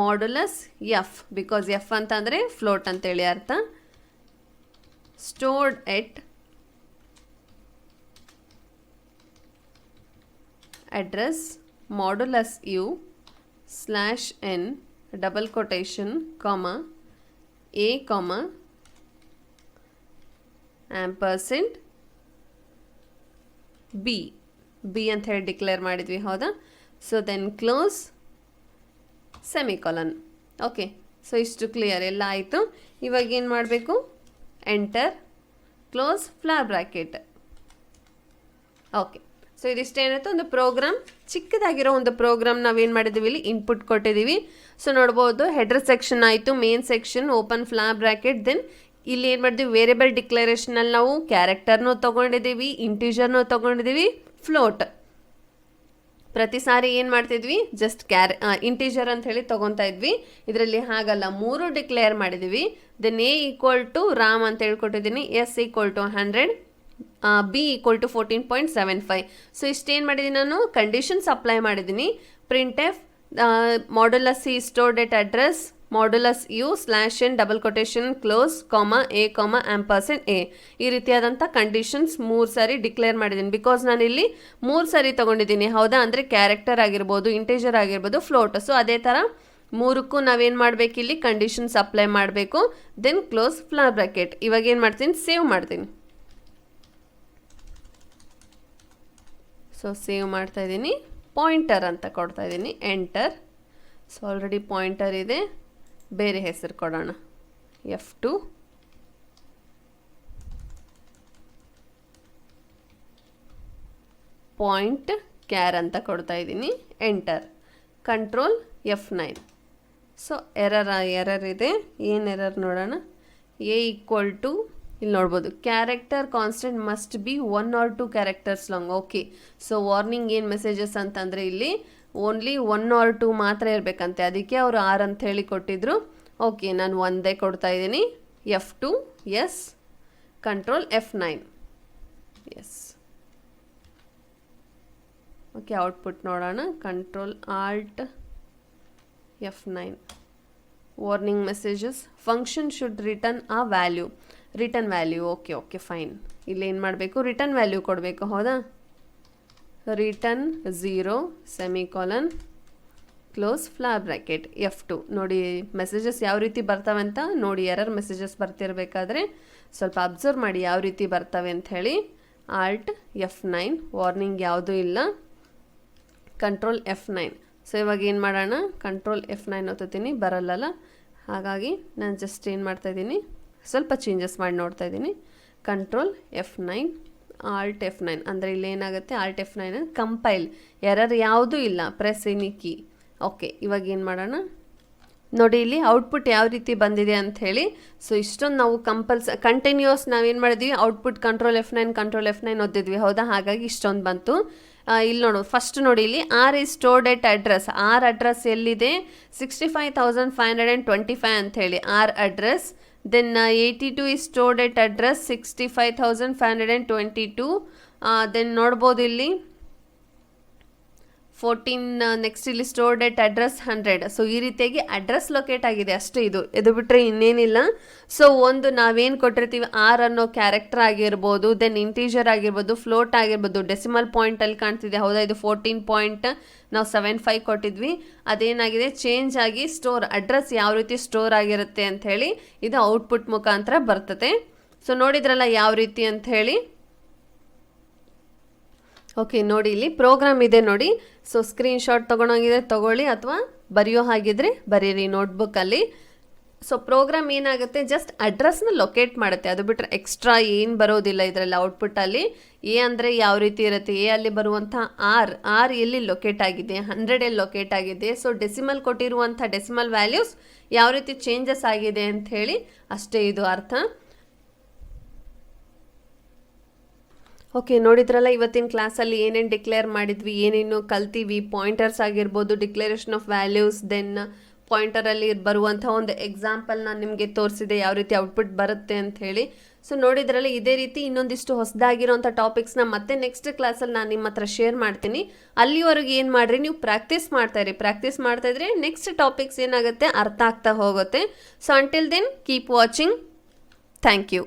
modulus f, because f ಅಂತಂದರೆ float ಅಂತೇಳಿ ಅರ್ಥ. Stored at address modulus you slash N double quotation comma a comma ampersand b, b ಅಂತ ಹೇಳಿ declare ಮಾಡಿದ್ವಿ ಹೌದಾ. So then close semicolon. Okay, so ಇಷ್ಟು clear ಎಲ್ಲ ಆಯಿತು. ಇವಾಗ ಏನು ಮಾಡಬೇಕು, enter, close flower bracket. Okay, so ಇದಿಷ್ಟೇನಾಯಿತು, ಒಂದು ಪ್ರೋಗ್ರಾಮ್, ಚಿಕ್ಕದಾಗಿರೋ ಒಂದು ಪ್ರೋಗ್ರಾಮ್ ನಾವೇನು ಮಾಡಿದ್ದೀವಿ, ಇಲ್ಲಿ ಇನ್ಪುಟ್ ಕೊಟ್ಟಿದ್ದೀವಿ. ಸೊ ನೋಡ್ಬೋದು, ಹೆಡರ್ ಸೆಕ್ಷನ್ ಆಯಿತು, ಮೇನ್ ಸೆಕ್ಷನ್, ಓಪನ್ ಫ್ಲಾ ಬ್ರ್ಯಾಕೆಟ್. ದೆನ್ ಇಲ್ಲಿ ಏನು ಮಾಡಿದ್ವಿ, ವೇರಿಯಬಲ್ ಡಿಕ್ಲರೇಷನಲ್ಲಿ ನಾವು ಕ್ಯಾರೆಕ್ಟರ್ನೂ ತೊಗೊಂಡಿದ್ದೀವಿ, ಇಂಟೀಜರ್ನೂ ತೊಗೊಂಡಿದ್ದೀವಿ, ಫ್ಲೋಟ್. ಪ್ರತಿ ಸಾರಿ ಏನು ಮಾಡ್ತಿದ್ವಿ, ಜಸ್ಟ್ ಇಂಟೀಜರ್ ಅಂತ ಹೇಳಿ ತೊಗೊತಾ ಇದ್ವಿ. ಇದರಲ್ಲಿ ಹಾಗಲ್ಲ, 3 ಡಿಕ್ಲೇರ್ ಮಾಡಿದ್ದೀವಿ. ದೆನ್ ಎ ಈಕ್ವಲ್ ಟು ರಾಮ್ ಅಂತ ಹೇಳ್ಕೊಟ್ಟಿದ್ದೀನಿ, S equal to 100, B equal to 14.75. So ಇಷ್ಟೇನು ಮಾಡಿದ್ದೀನಿ ನಾನು, ಕಂಡೀಷನ್ಸ್ ಅಪ್ಲೈ ಮಾಡಿದ್ದೀನಿ. Print F modulus C stored at address modulus U /n double quotation close (a, %a). ಈ ರೀತಿಯಾದಂಥ ಕಂಡೀಷನ್ಸ್ 3 ಸಾರಿ ಡಿಕ್ಲೇರ್ ಮಾಡಿದ್ದೀನಿ. ಬಿಕಾಸ್ ನಾನು ಇಲ್ಲಿ 3 ಸಾರಿ ತೊಗೊಂಡಿದ್ದೀನಿ, ಹೌದಾ, ಅಂದರೆ ಕ್ಯಾರೆಕ್ಟರ್ ಆಗಿರ್ಬೋದು, ಇಂಟೀಜರ್ ಆಗಿರ್ಬೋದು, ಫ್ಲೋಟ್. ಸೊ ಅದೇ ಥರ 3ಕ್ಕೂ ನಾವೇನು ಮಾಡಬೇಕು, ಇಲ್ಲಿ ಕಂಡೀಷನ್ಸ್ ಅಪ್ಲೈ ಮಾಡಬೇಕು. Then close flower bracket. ಇವಾಗ ಏನು ಮಾಡ್ತೀನಿ, ಸೇವ್ ಮಾಡ್ತೀನಿ. ಸೊ ಸೇವ್ ಮಾಡ್ತಾ ಇದ್ದೀನಿ, ಪಾಯಿಂಟರ್ ಅಂತ ಕೊಡ್ತಾ ಇದ್ದೀನಿ, ಎಂಟರ್. ಸೊ ಆಲ್ರೆಡಿ ಪಾಯಿಂಟರ್ ಇದೆ, ಬೇರೆ ಹೆಸರು ಕೊಡೋಣ, F2. ಪಾಯಿಂಟ್ ಕ್ಯಾರ್ ಅಂತ ಕೊಡ್ತಾ ಇದ್ದೀನಿ, enter. Control F9. So error ಇದೆ, ಏನು ಎರರ್ ನೋಡೋಣ. ಎ ಈಕ್ವಲ್ ಟು, ಇಲ್ಲಿ ನೋಡ್ಬೋದು, character constant must be 1 or 2 characters long. Okay, so warning ಏನು ಮೆಸೇಜಸ್ ಅಂತಂದರೆ ಇಲ್ಲಿ ಓನ್ಲಿ 1 or 2 ಮಾತ್ರ ಇರಬೇಕಂತೆ, ಅದಕ್ಕೆ ಅವರು 6 ಅಂತ ಹೇಳಿ ಕೊಟ್ಟಿದ್ರು. ಓಕೆ, ನಾನು ಒಂದೇ ಕೊಡ್ತಾ ಇದ್ದೀನಿ, F2, S. Control F9, S. Okay, output ನೋಡೋಣ. Control alt F9. Warning messages, function should return a value. Return value, okay fine. ಇಲ್ಲಿ ಏನು ಮಾಡಬೇಕು, ರಿಟರ್ನ್ ವ್ಯಾಲ್ಯೂ ಕೊಡಬೇಕು, ಹೌದಾ. Return 0 semicolon close flower bracket F2. ನೋಡಿ ಮೆಸೇಜಸ್ ಯಾವ ರೀತಿ ಬರ್ತವೆ ಅಂತ ನೋಡಿ, ಎರರ್ ಮೆಸೇಜಸ್ ಬರ್ತಿರ್ಬೇಕಾದ್ರೆ ಸ್ವಲ್ಪ ಅಬ್ಸರ್ವ್ ಮಾಡಿ ಯಾವ ರೀತಿ ಬರ್ತವೆ ಅಂತ ಹೇಳಿ. ಆಲ್ಟ್ F9, ವಾರ್ನಿಂಗ್ ಯಾವುದೂ ಇಲ್ಲ. Control F9. ಸೊ ಇವಾಗ ಏನು ಮಾಡೋಣ, ಕಂಟ್ರೋಲ್ F9 ಒತ್ತೀನಿ, ಬರಲ್ಲಲ್ಲ, ಹಾಗಾಗಿ ನಾನು ಜಸ್ಟ್ ಏನು ಮಾಡ್ತಾಯಿದ್ದೀನಿ, ಸ್ವಲ್ಪ ಚೇಂಜಸ್ ಮಾಡಿ ನೋಡ್ತಾ ಇದ್ದೀನಿ. Control F9, alt F9. ಅಂದರೆ ಇಲ್ಲಿ ಏನಾಗುತ್ತೆ, ಆಲ್ಟ್ F9 ಕಂಪೈಲ್, ಎರರ್ ಯಾವುದೂ ಇಲ್ಲ, ಪ್ರೆಸ್ ಎನಿ ಕೀ. ಓಕೆ, ಇವಾಗ ಏನು ಮಾಡೋಣ ನೋಡಿ, ಇಲ್ಲಿ ಔಟ್ಪುಟ್ ಯಾವ ರೀತಿ ಬಂದಿದೆ ಅಂತ ಹೇಳಿ. ಸೊ ಇಷ್ಟೊಂದು ನಾವು ಕಂಟಿನ್ಯೂಸ್ ನಾವೇನು ಮಾಡಿದ್ವಿ, ಔಟ್ಪುಟ್ ಕಂಟ್ರೋಲ್ F9 ಓದಿದ್ವಿ, ಹೌದಾ, ಹಾಗಾಗಿ ಇಷ್ಟೊಂದು ಬಂತು. ಇಲ್ಲಿ ನೋಡು, ಫಸ್ಟ್ ನೋಡಿ, ಇಲ್ಲಿ r is stored at address. R address ಎಲ್ಲಿದೆ, 65,525 ಅಂತ ಹೇಳಿ r address. Then 82 is stored at address 65,522. ದೆನ್ ನೋಡ್ಬೋದು ಇಲ್ಲಿ 14 ನೆಕ್ಸ್ಟ್ ಇಲ್ಲಿ ಸ್ಟೋರ್ಡ್ ಎಟ್ ಅಡ್ರೆಸ್ 100. ಸೊ ಈ ರೀತಿಯಾಗಿ ಅಡ್ರೆಸ್ ಲೊಕೇಟ್ ಆಗಿದೆ ಅಷ್ಟೇ, ಇದು ಬಿಟ್ಟರೆ ಇನ್ನೇನಿಲ್ಲ. ಸೊ ಒಂದು ನಾವೇನು ಕೊಟ್ಟಿರ್ತೀವಿ, ಆರ್ ಅನ್ನೋ ಕ್ಯಾರೆಕ್ಟರ್ ಆಗಿರ್ಬೋದು, ದೆನ್ ಇಂಟೀಜರ್ ಆಗಿರ್ಬೋದು, ಫ್ಲೋಟ್ ಆಗಿರ್ಬೋದು, ಡೆಸಿಮಲ್ ಪಾಯಿಂಟಲ್ಲಿ ಕಾಣ್ತಿದೆ, ಹೌದಾ, ಇದು 14.75 ಕೊಟ್ಟಿದ್ವಿ. ಅದೇನಾಗಿದೆ, ಚೇಂಜ್ ಆಗಿ ಸ್ಟೋರ್ ಅಡ್ರೆಸ್ ಯಾವ ರೀತಿ ಸ್ಟೋರ್ ಆಗಿರುತ್ತೆ ಅಂಥೇಳಿ ಇದು ಔಟ್ಪುಟ್ ಮುಖಾಂತರ ಬರ್ತದೆ. ಸೊ ನೋಡಿದ್ರಲ್ಲ ಯಾವ ರೀತಿ ಅಂತ ಹೇಳಿ. ಓಕೆ, ನೋಡಿ ಇಲ್ಲಿ ಪ್ರೋಗ್ರಾಮ್ ಇದೆ ನೋಡಿ. ಸೊ ಸ್ಕ್ರೀನ್ಶಾಟ್ ತೊಗೊಳೋಂಗಿದ್ರೆ ತೊಗೊಳ್ಳಿ, ಅಥವಾ ಬರೆಯೋ ಹಾಗಿದ್ರೆ ಬರೀರಿ ನೋಟ್ಬುಕ್ಕಲ್ಲಿ. ಸೊ ಪ್ರೋಗ್ರಾಮ್ ಏನಾಗುತ್ತೆ, ಜಸ್ಟ್ ಅಡ್ರೆಸ್ನ ಲೊಕೇಟ್ ಮಾಡುತ್ತೆ, ಅದು ಬಿಟ್ಟರೆ ಎಕ್ಸ್ಟ್ರಾ ಏನು ಬರೋದಿಲ್ಲ ಇದರಲ್ಲಿ ಔಟ್ಪುಟ್ಟಲ್ಲಿ. ಎ ಅಂದರೆ ಯಾವ ರೀತಿ ಇರುತ್ತೆ, ಎ ಅಲ್ಲಿ ಬರುವಂಥ ಆರ್ ಎಲ್ಲಿ ಲೊಕೇಟ್ ಆಗಿದೆ, 100 ಎಲ್ಲಿ ಲೊಕೇಟ್ ಆಗಿದೆ. ಸೊ ಡೆಸಿಮಲ್ ಕೊಟ್ಟಿರುವಂಥ ಡೆಸಿಮಲ್ ವ್ಯಾಲ್ಯೂಸ್ ಯಾವ ರೀತಿ ಚೇಂಜಸ್ ಆಗಿದೆ ಅಂತ ಹೇಳಿ ಅಷ್ಟೇ ಇದು ಅರ್ಥ. ಓಕೆ, ನೋಡಿದ್ರಲ್ಲ ಇವತ್ತಿನ ಕ್ಲಾಸಲ್ಲಿ ಏನೇನು ಡಿಕ್ಲೇರ್ ಮಾಡಿದ್ವಿ, ಏನೇನು ಕಲ್ತೀವಿ. ಪಾಯಿಂಟರ್ಸ್ ಆಗಿರ್ಬೋದು, ಡಿಕ್ಲರೇಷನ್ ಆಫ್ ವ್ಯಾಲ್ಯೂಸ್, ದೆನ್ ಪಾಯಿಂಟರಲ್ಲಿ ಬರುವಂಥ ಒಂದು ಎಕ್ಸಾಂಪಲ್ ನಾನು ನಿಮಗೆ ತೋರಿಸಿದೆ, ಯಾವ ರೀತಿ ಔಟ್ಪುಟ್ ಬರುತ್ತೆ ಅಂತ ಹೇಳಿ. ಸೊ ನೋಡಿದ್ರಲ್ಲ, ಇದೇ ರೀತಿ ಇನ್ನೊಂದಿಷ್ಟು ಹೊಸದಾಗಿರೋಂಥ ಟಾಪಿಕ್ಸ್ನ ಮತ್ತೆ ನೆಕ್ಸ್ಟ್ ಕ್ಲಾಸಲ್ಲಿ ನಾನು ನಿಮ್ಮ ಹತ್ರ ಶೇರ್ ಮಾಡ್ತೀನಿ. ಅಲ್ಲಿವರೆಗೆ ಏನು ಮಾಡಿರಿ, ನೀವು ಪ್ರಾಕ್ಟೀಸ್ ಮಾಡ್ತಾಯಿದ್ರೆ ನೆಕ್ಸ್ಟ್ ಟಾಪಿಕ್ಸ್ ಏನಾಗುತ್ತೆ, ಅರ್ಥ ಆಗ್ತಾ ಹೋಗುತ್ತೆ. So until then keep watching. Thank you.